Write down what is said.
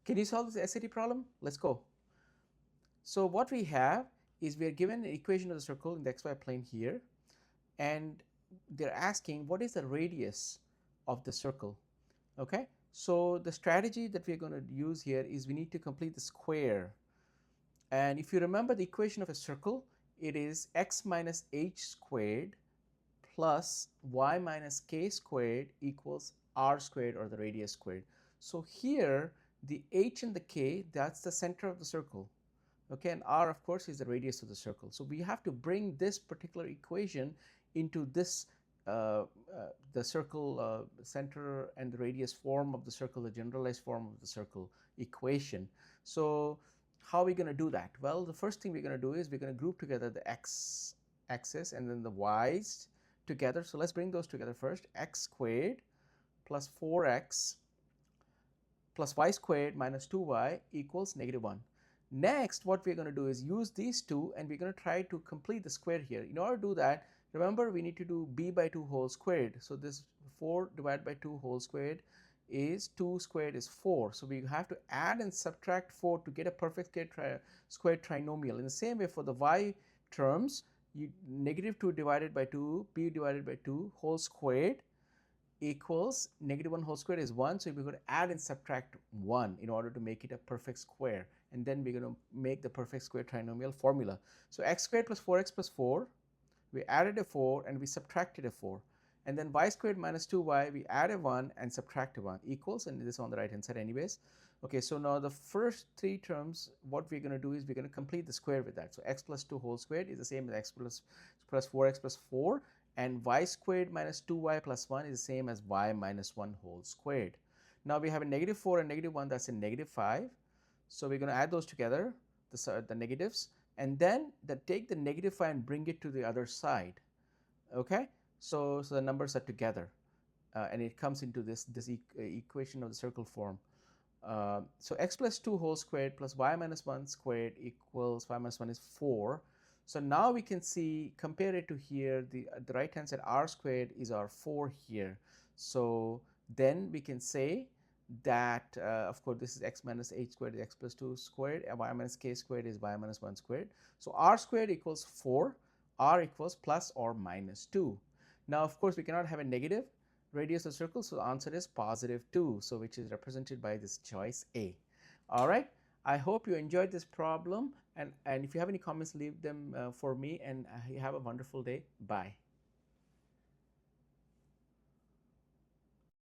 Can you solve this SAT problem? Let's go. So what we have is we are given an equation of the circle in the xy plane here, and they're asking what is the radius of the circle. Okay, so the strategy that we're going to use here is we need to complete the square. And if you remember the equation of a circle, it is x minus h squared plus y minus k squared equals r squared, or the radius squared. So here the h and the k, that's the center of the circle. Okay, and r of course is the radius of the circle. So we have to bring this particular equation into this the circle center and the radius form of the circle, the generalized form of the circle equation. So how are we going to do that? Well, the first thing we're going to do is we're going to group together the x axis and then the y's together. So let's bring those together first. X squared plus 4x plus y squared minus 2y equals -1. Next, what we're going to do is use these two, and we're going to try to complete the square here. In order to do that, remember we need to do b by 2 whole squared. So this 4 divided by 2 whole squared is 2 squared is 4. So we have to add and subtract 4 to get a perfect squared trinomial. In the same way, for the y terms, -2 divided by 2, b divided by 2 whole squared equals -1 whole square is 1. So we're going to add and subtract 1 in order to make it a perfect square, and then we're going to make the perfect square trinomial formula. So x squared plus 4x plus 4, we added a 4 and we subtracted a 4, and then y squared minus 2y, we add a 1 and subtract a 1 equals, and this is on the right hand side anyways. Okay, so now the first three terms, what we're going to do is we're going to complete the square with that. So x plus 2 whole squared is the same as x plus 4x plus 4, and y squared minus 2y plus 1 is the same as y minus 1 whole squared. Now we have a -4 and -1, that's a -5. So we're going to add those together, the negatives, and then take the -5 and bring it to the other side. Okay, so the numbers are together, and it comes into this equation of the circle form. So x plus 2 whole squared plus y minus 1 squared equals y minus 1 is 4. So now we can see, compare it to here, the right hand side r squared is our 4 here. So then we can say that of course this is x minus h squared is x plus 2 squared, and y minus k squared is y minus 1 squared. So r squared equals 4, r equals plus or minus 2. Now of course we cannot have a negative radius of circle, so the answer is +2, so which is represented by this choice A. All right, I hope you enjoyed this problem, and if you have any comments, leave them for me, and have a wonderful day. Bye.